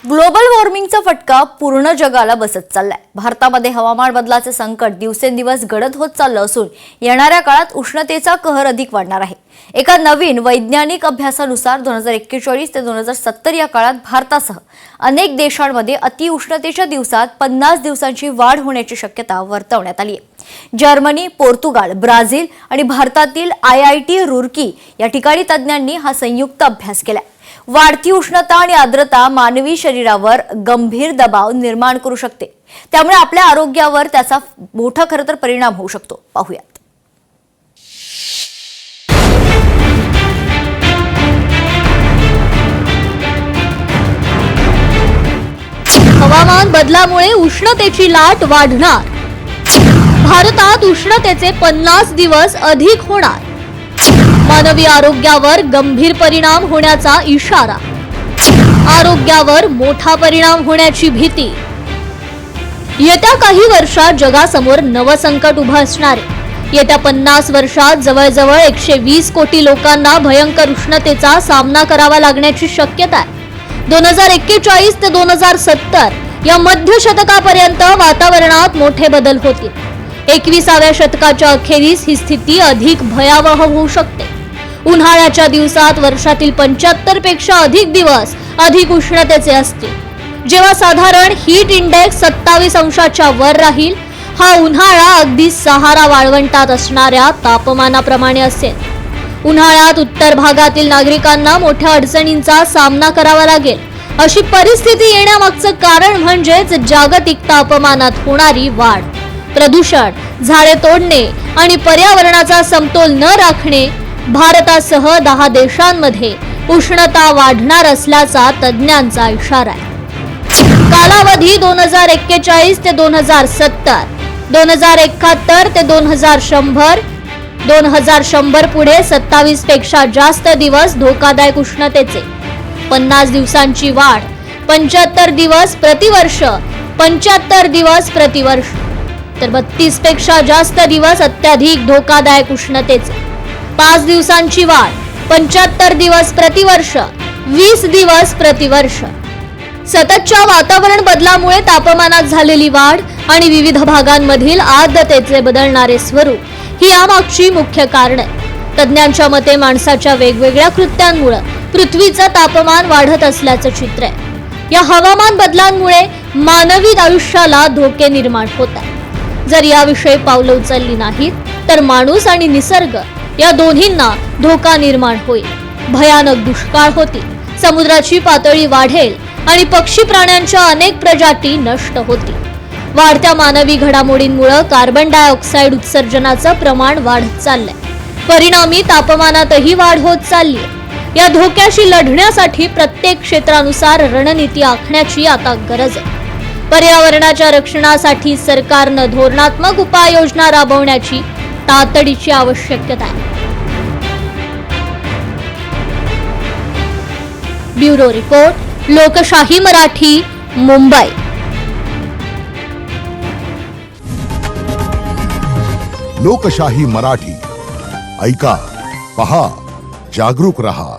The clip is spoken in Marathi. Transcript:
ग्लोबल वॉर्मिंगचा फटका पूर्ण जगाला बसत चाललाय। भारतामध्ये हवामान बदलाचे संकट दिवसेंदिवस गडद होत चाललं असून येणाऱ्या काळात उष्णतेचा कहर अधिक वाढणार आहे। एका नवीन वैज्ञानिक अभ्यासानुसार 2041 ते 2070 या काळात भारतासह अनेक देशांमध्ये अतिउष्णतेच्या दिवसात 50 दिवसांची वाढ होण्याची शक्यता वर्तवण्यात आली आहे। जर्मनी, पोर्तुगाल, ब्राझील आणि भारतातील IIT रुर्की या ठिकाणी तज्ञांनी हा संयुक्त अभ्यास केलाय। वाढती उष्णता आणि आर्द्रता मानवी शरीरावर गंभीर दबाव निर्माण करू शकते, त्यामुळे आपल्या आरोग्यावर त्याचा मोठा खरतर परिणाम होऊ शकतो। पाहूयात। हवामान बदलामुळे उष्णतेची लाट वाढणार। भारतात उष्णतेचे 50 दिवस अधिक होणार। मानवी आरोग्यावर गंभीर परिणाम होण्याचा इशारा। आरोग्यावर मोठा परिणाम होण्याची भीती। येत्या काही वर्षात जगासमोर नवं संकट उभं असणार आहे। येत्या 50 वर्षात जवळजवळ 120 कोटी लोकांना भयंकर उष्णतेचा सामना करावा लागण्याची शक्यता आहे। 2041 ते 2070 या मध्य शतकापर्यंत वातावरणात मोठे बदल होतील। 21व्या शतकाच्या अखेरीस ही स्थिती अधिक भयावह होऊ शकते। उन्हाळ्याच्या दिवसात वर्षातील 75 पेक्षा अधिक दिवस अधिक उष्णतेचे असतील। जेव्हा साधारण हीट इंडेक्स 27 अंशाच्या वर राहील, हा उन्हाळा अगदी सहारा वाळवंटात असणाऱ्या तापमानाप्रमाणे असेल। उन्हाळ्यात उत्तर भागातील नागरिकांना मोठ्या अडचणींचा सामना करावा लागेल। अशी परिस्थिती येण्यामागचं कारण म्हणजेच जागतिक तापमानात होणारी वाढ, प्रदूषण, झाडे तोडणे आणि पर्यावरणाचा समतोल न राखणे। भारतासह 10 देशांमध्ये उष्णता वाढणार असल्याचा तज्ञांचा इशारा आहे। कालावधी 2041 ते 2070, 2071 ते 2100, 2100 पुढे 27 पेक्षा जास्त दिवस धोकादायक उष्णतेचे। 50 दिवसांची वाढ, 75 दिवस प्रतिवर्ष, 75 दिवस प्रतिवर्ष, तर 32 पेक्षा जास्त दिवस अत्याधिक धोकादायक उष्णतेचे। 5 दिवसांची वाढ, 75 दिवस प्रतिवर्ष, 20 दिवस प्रतिवर्ष। सततच्या वातावरण बदलामुळे तापमानात झालेली वाढ आणि विविध भागांमधील आर्द्रतेचे बदलणारे स्वरूप ही यामागची मुख्य कारणे। तज्ञांच्या मते माणसाच्या वेगवेगळ्या कृत्यांमुळे पृथ्वीचं तापमान वाढत असल्याचं चित्र आहे। या हवामान बदलांमुळे मानवी आयुष्याला धोके निर्माण होतात। जर याविषयी पावलं उचलली नाहीत तर माणूस आणि निसर्ग या दोन्हींना धोका निर्माण होईल। भयानक दुष्काळ होतील, समुद्राची पातळी वाढेल आणि पक्षी प्राण्यांच्या अनेक प्रजाती नष्ट होतील। वाढत्या मानवी घडामोडींमुळे कार्बन डायऑक्साईड उत्सर्जनाचं प्रमाण वाढत चाललंय। परिणामी तापमानातही वाढ होत चालली आहे। या धोक्याशी लढण्यासाठी प्रत्येक क्षेत्रानुसार रणनीती आखण्याची आता गरज आहे। पर्यावरणाच्या रक्षणासाठी सरकारनं धोरणात्मक उपाययोजना राबवण्याची तातडीची आवश्यकता आहे। ब्युरो रिपोर्ट, लोकशाही मराठी, मुंबई। लोकशाही मराठी, ऐका, पहा, जागरूक रहा।